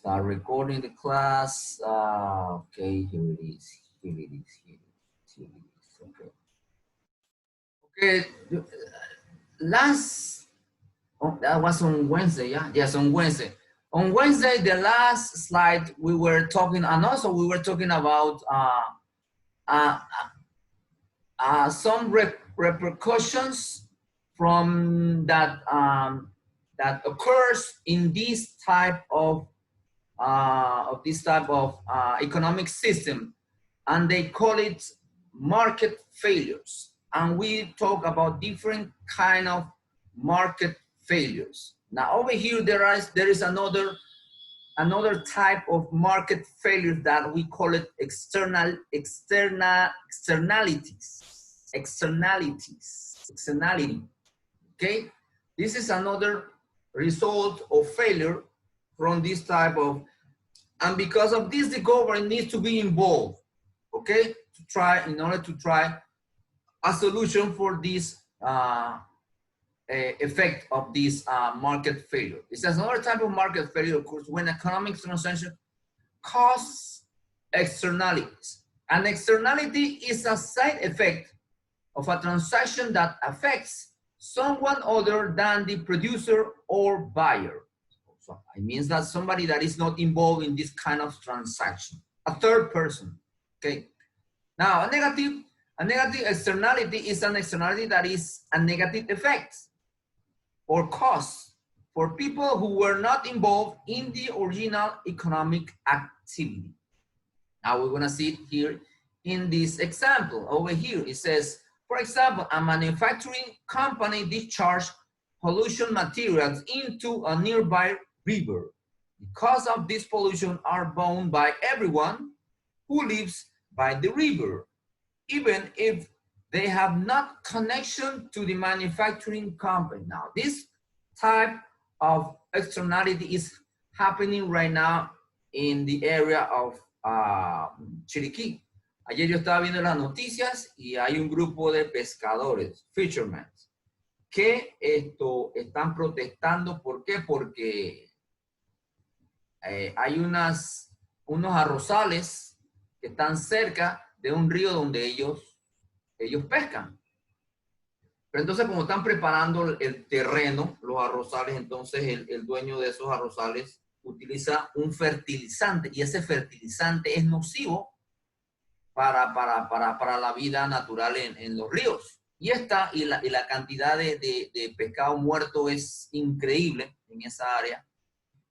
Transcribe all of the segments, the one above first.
start recording the class. Okay, here it is. Here it is. Here it is. Here it is. Okay. Okay. Last. Oh, that was on Wednesday. Yeah. Yes, on Wednesday. On Wednesday, the last slide we were talking, and also we were talking about some repercussions from that that occurs in this type of economic system, and they call it market failures. And we talk about different kind of market failures. Now over here there is another type of market failure that we call it externality. Okay, this is another result of failure from this type of, and because of this the government needs to be involved, okay, in order to try a solution for this effect of this market failure. It's another type of market failure, of course, when economic transaction causes externalities. An externality is a side effect of a transaction that affects someone other than the producer or buyer. So it means that somebody that is not involved in this kind of transaction, a third person. Okay. Now, a negative externality is an externality that is a negative effect or cause for people who were not involved in the original economic activity. Now we're gonna see it here in this example. Over here, it says, for example, a manufacturing company discharged pollution materials into a nearby river. Because of this pollution are bound by everyone who lives by the river, even if they have not connection to the manufacturing company. Now, this type of externality is happening right now in the area of Chiriquí. Ayer yo estaba viendo las noticias y hay un grupo de pescadores, fishermen, que están protestando. ¿Por qué? Porque hay unos arrozales que están cerca de un río donde ellos pescan. Pero entonces, como están preparando el terreno, los arrozales, entonces el dueño de esos arrozales utiliza un fertilizante, y ese fertilizante es nocivo para la vida natural en los ríos. Y la cantidad de pescado muerto es increíble en esa área.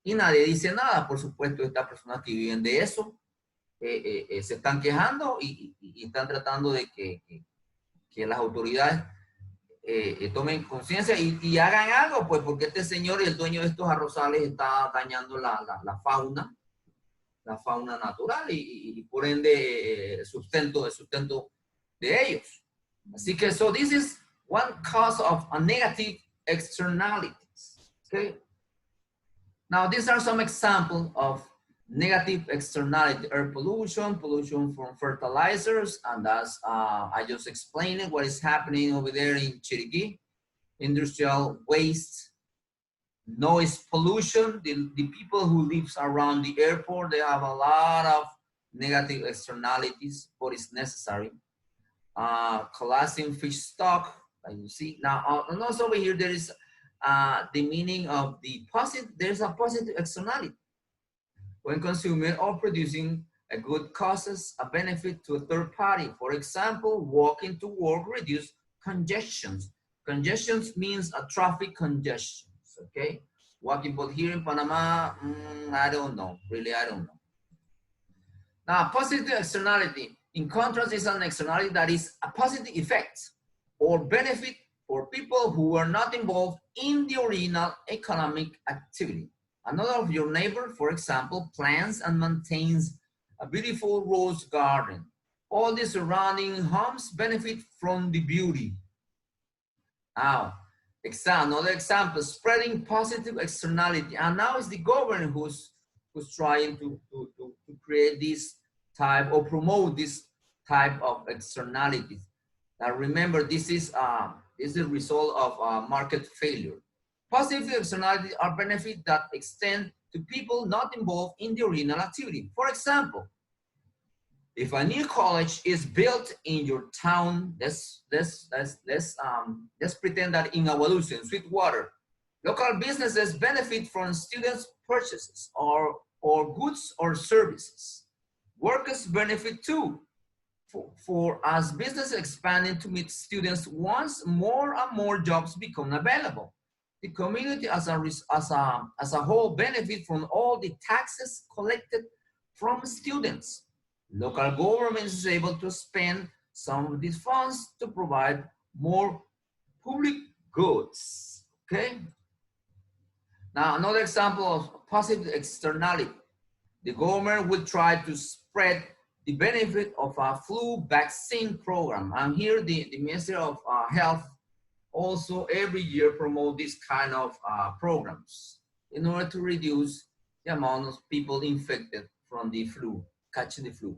Y nadie dice nada. Por supuesto, estas personas que viven de eso se están quejando y están tratando de que las autoridades tomen conciencia y hagan algo, pues, porque este señor y el dueño de estos arrozales está dañando la fauna natural y por ende el sustento de ellos. Así que, so this is one cause of a negative externalities. Okay. Now, these are some examples of negative externality: air pollution, pollution from fertilizers, and that's, I just explained what is happening over there in Chiriquí, industrial waste, noise pollution. The people who live around the airport, they have a lot of negative externalities, but it's necessary. Collapsing fish stock, like you see. Now, and also over here, there is the meaning of the positive. There's a positive externality. When consuming or producing a good causes a benefit to a third party. For example, walking to work reduce congestions. Congestions means a traffic congestion, okay? Walking, but here in Panama, I don't know, really, I don't know. Now, positive externality, in contrast, is an externality that is a positive effect or benefit for people who are not involved in the original economic activity. Another of your neighbor, for example, plants and maintains a beautiful rose garden. All the surrounding homes benefit from the beauty. Now, another example, spreading positive externality. And now it's the government who's trying to create this type or promote this type of externalities. Now remember, this is a result of market failure. Positive externalities are benefits that extend to people not involved in the original activity. For example, if a new college is built in your town, let's pretend that in Aguadulce, in Sweetwater, local businesses benefit from students' purchases or goods or services. Workers benefit too, for as business expanding to meet students' wants, more and more jobs become available. The community as a whole benefit from all the taxes collected from students. Local government is able to spend some of these funds to provide more public goods, okay? Now, another example of positive externality. The government will try to spread the benefit of a flu vaccine program. And here the Ministry of Health also every year promote this kind of programs in order to reduce the amount of people infected from the flu, catching the flu,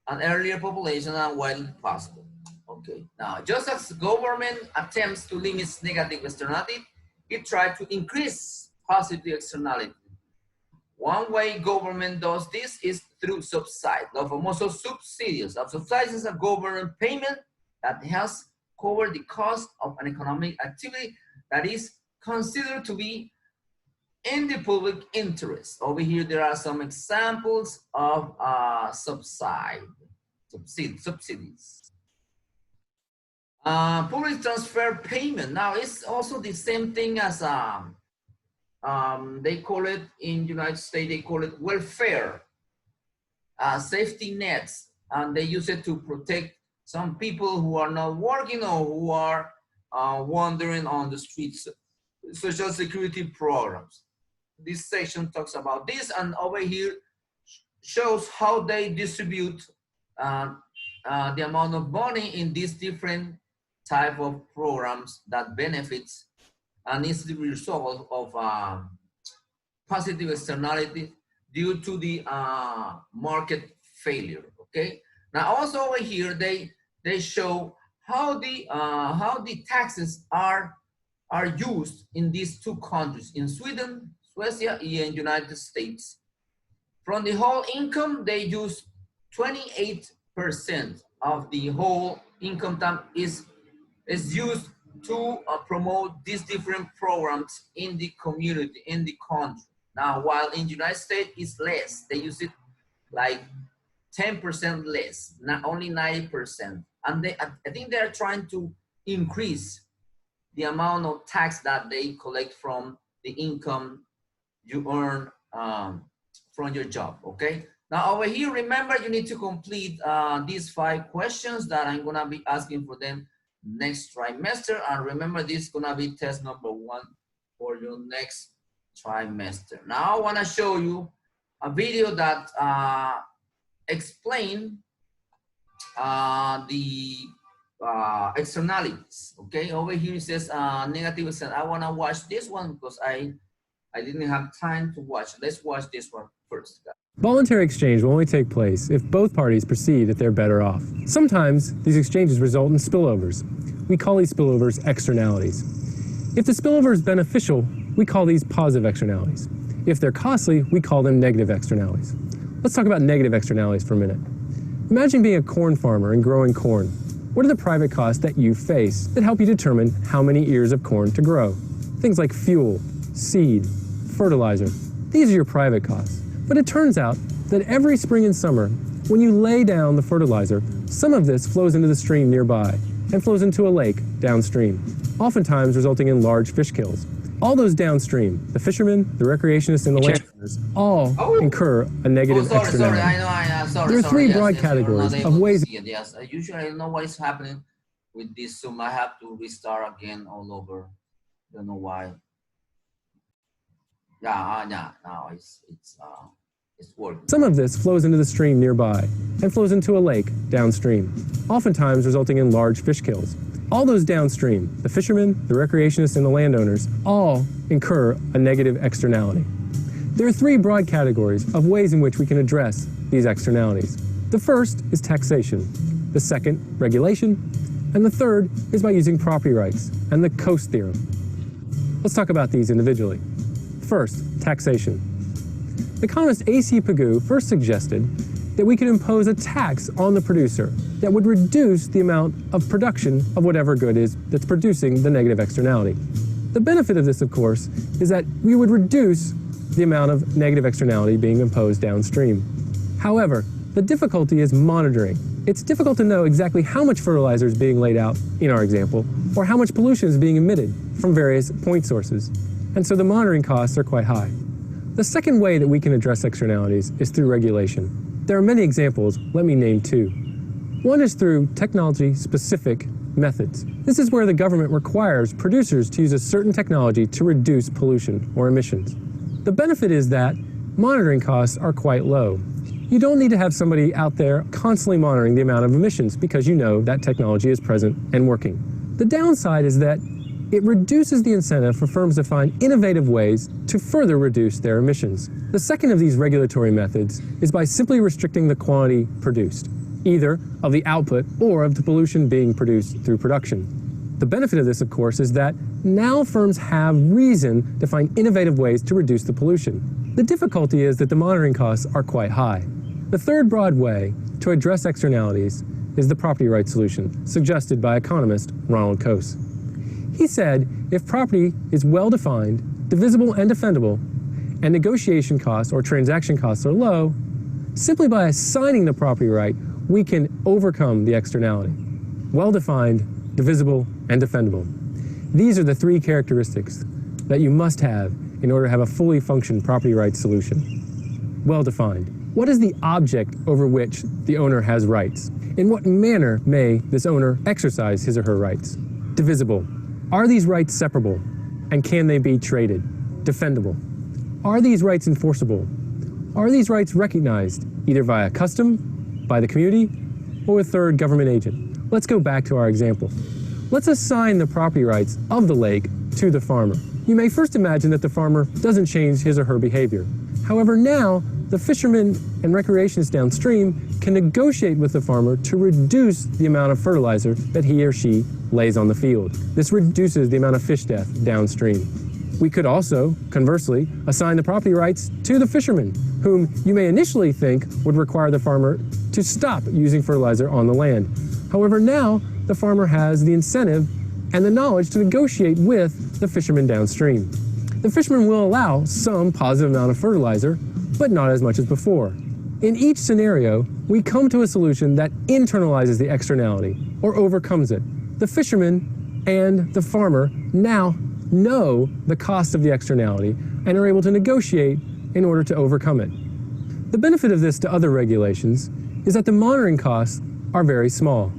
an earlier population and while possible. Okay, now just as government attempts to limit negative externality, it tries to increase positive externality. One way government does this is through subsidies, the famosos subsidies. Subsidies is a government payment that has covered the cost of an economic activity that is considered to be in the public interest. Over here, there are some examples of subsidies. Public transfer payment. Now, it's also the same thing as they call it in United States, they call it welfare, safety nets, and they use it to protect some people who are not working or who are wandering on the streets. Social security programs. This section talks about this, and over here shows how they distribute the amount of money in these different type of programs that benefits and is the result of positive externality due to the market failure. Okay. Now also over here they show how the taxes are used in these two countries, in Sweden, Suecia, and United States. From the whole income, they use 28% of the whole income tax is used to promote these different programs in the community, in the country. Now, while in the United States it's less, they use it like 10% less, not only 90%. And I think they're trying to increase the amount of tax that they collect from the income you earn from your job, okay? Now over here, remember you need to complete these 5 questions that I'm gonna be asking for them next trimester. And remember, this is gonna be test number 1 for your next trimester. Now I wanna show you a video that explain the externalities. Okay, over here it says negative externality. I wanna watch this one because I didn't have time to watch. Let's watch this one first. Voluntary exchange will only take place if both parties perceive that they're better off. Sometimes these exchanges result in spillovers. We call these spillovers externalities. If the spillover is beneficial, we call these positive externalities. If they're costly, we call them negative externalities. Let's talk about negative externalities for a minute. Imagine being a corn farmer and growing corn. What are the private costs that you face that help you determine how many ears of corn to grow? Things like fuel, seed, fertilizer. These are your private costs. But it turns out that every spring and summer, when you lay down the fertilizer, some of this flows into the stream nearby and flows into a lake downstream, oftentimes resulting in large fish kills. All those downstream, the fishermen, the recreationists, and the landowners, all incur a negative externality. Sorry, I know, there are 3 broad categories of ways. Yes, usually I don't know what is happening with this Zoom. I have to restart again all over. Don't know why. Yeah, now it's working. Some of this flows into the stream nearby and flows into a lake downstream, oftentimes resulting in large fish kills. All those downstream, the fishermen, the recreationists, and the landowners, all incur a negative externality. There are 3 broad categories of ways in which we can address these externalities. The first is taxation, the second, regulation, and the third is by using property rights and the Coase theorem. Let's talk about these individually. First, taxation. Economist A.C. Pigou first suggested that we could impose a tax on the producer that would reduce the amount of production of whatever good is that's producing the negative externality. The benefit of this, of course, is that we would reduce the amount of negative externality being imposed downstream. However, the difficulty is monitoring. It's difficult to know exactly how much fertilizer is being laid out in our example, or how much pollution is being emitted from various point sources. And so the monitoring costs are quite high. The second way that we can address externalities is through regulation. There are many examples, let me name two. One is through technology-specific methods. This is where the government requires producers to use a certain technology to reduce pollution or emissions. The benefit is that monitoring costs are quite low. You don't need to have somebody out there constantly monitoring the amount of emissions because you know that technology is present and working. The downside is that it reduces the incentive for firms to find innovative ways to further reduce their emissions. The second of these regulatory methods is by simply restricting the quantity produced, either of the output or of the pollution being produced through production. The benefit of this, of course, is that now firms have reason to find innovative ways to reduce the pollution. The difficulty is that the monitoring costs are quite high. The third broad way to address externalities is the property rights solution suggested by economist Ronald Coase. He said if property is well defined, divisible and defendable, and negotiation costs or transaction costs are low, simply by assigning the property right, we can overcome the externality. Well defined, divisible, and defendable. These are the three characteristics that you must have in order to have a fully functioning property rights solution. Well defined. What is the object over which the owner has rights? In what manner may this owner exercise his or her rights? Divisible. Are these rights separable, and can they be traded? Defendable. Are these rights enforceable? Are these rights recognized either via custom, by the community, or a third government agent? Let's go back to our example. Let's assign the property rights of the lake to the farmer. You may first imagine that the farmer doesn't change his or her behavior. However, now the fishermen and recreationists downstream can negotiate with the farmer to reduce the amount of fertilizer that he or she lays on the field. This reduces the amount of fish death downstream. We could also, conversely, assign the property rights to the fishermen, whom you may initially think would require the farmer to stop using fertilizer on the land. However, now the farmer has the incentive and the knowledge to negotiate with the fishermen downstream. The fishermen will allow some positive amount of fertilizer, but not as much as before. In each scenario, we come to a solution that internalizes the externality or overcomes it. The fisherman and the farmer now know the cost of the externality and are able to negotiate in order to overcome it. The benefit of this to other regulations is that the monitoring costs are very small.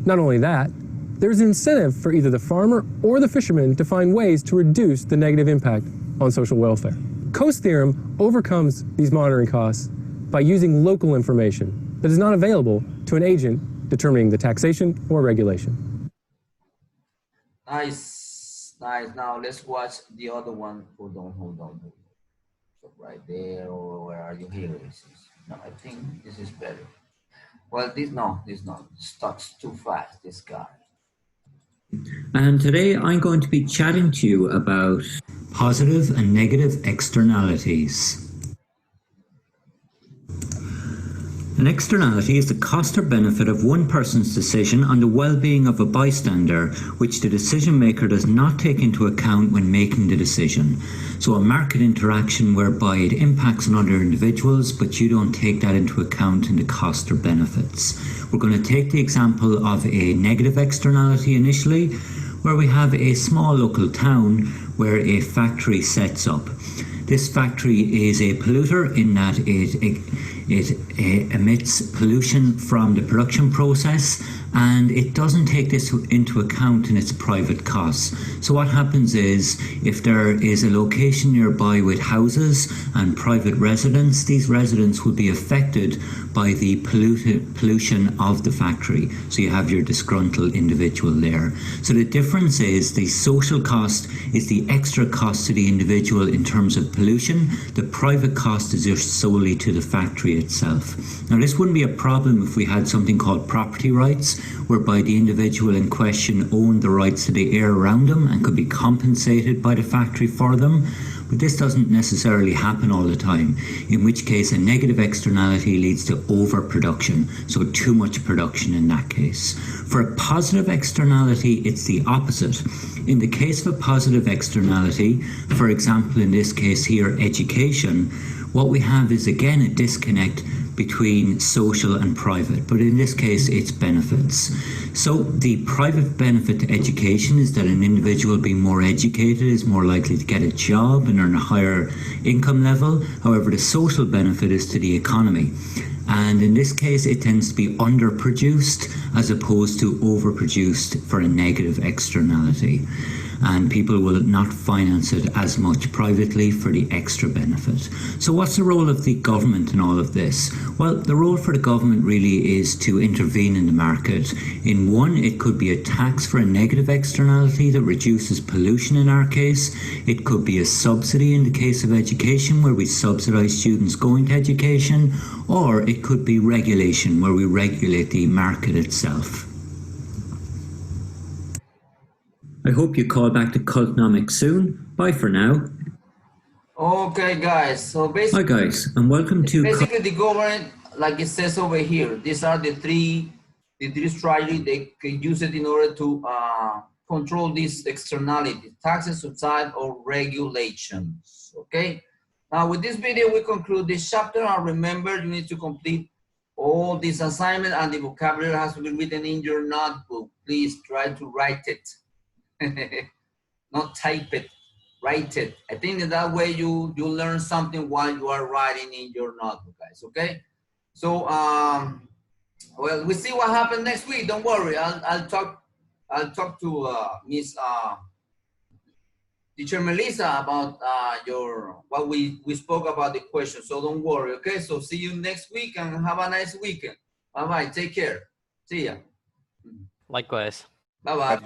Not only that, there's an incentive for either the farmer or the fisherman to find ways to reduce the negative impact on social welfare. Coase theorem overcomes these monitoring costs by using local information that is not available to an agent determining the taxation or regulation. Nice, nice. Now let's watch the other one. Hold on. So right there, or where are you? Here it is. No, I think this is better. Well, this not. Starts too fast, this guy. And today I'm going to be chatting to you about positive and negative externalities. An externality is the cost or benefit of one person's decision on the well-being of a bystander, which the decision maker does not take into account when making the decision. So a market interaction whereby it impacts on other individuals, but you don't take that into account in the cost or benefits. We're going to take the example of a negative externality initially, where we have a small local town where a factory sets up. This factory is a polluter in that it emits pollution from the production process, and it doesn't take this into account in its private costs. So what happens is, if there is a location nearby with houses and private residents, these residents will be affected by the pollution of the factory. So you have your disgruntled individual there. So the difference is the social cost is the extra cost to the individual in terms of pollution. The private cost is just solely to the factory itself. Now, this wouldn't be a problem if we had something called property rights, whereby the individual in question owned the rights to the air around them and could be compensated by the factory for them. but this doesn't necessarily happen all the time, in which case a negative externality leads to overproduction, so too much production in that case. For a positive externality, it's the opposite. In the case of a positive externality, for example, in this case here, education, what we have is again a disconnect between social and private, but in this case it's benefits. So the private benefit to education is that an individual being more educated is more likely to get a job and earn a higher income level. However, the social benefit is to the economy. And in this case, it tends to be underproduced as opposed to overproduced for a negative externality. And people will not finance it as much privately for the extra benefit. So what's the role of the government in all of this? Well, the role for the government really is to intervene in the market. In one, it could be a tax for a negative externality that reduces pollution in our case. It could be a subsidy in the case of education, where we subsidise students going to education. Or it could be regulation, where we regulate the market itself. I hope you call back to Cultnomics soon. Bye for now. Okay, guys. So basically, hi guys, and welcome to the government, like it says over here. These are the three strategies they can use it in order to control these externalities: taxes, subsidy, or regulations. Okay. Now, with this video, we conclude this chapter. And remember, you need to complete all this assignment, and the vocabulary has to be written in your notebook. Please try to write it. Not type it, write it. I think that way you learn something while you are writing in your notebook, guys. Okay. So well, we'll see what happens next week. Don't worry. I'll talk to Miss Teacher Melissa about what we spoke about the question. So don't worry. Okay. So see you next week and have a nice weekend. Bye bye. Take care. See ya. Likewise. Bye bye.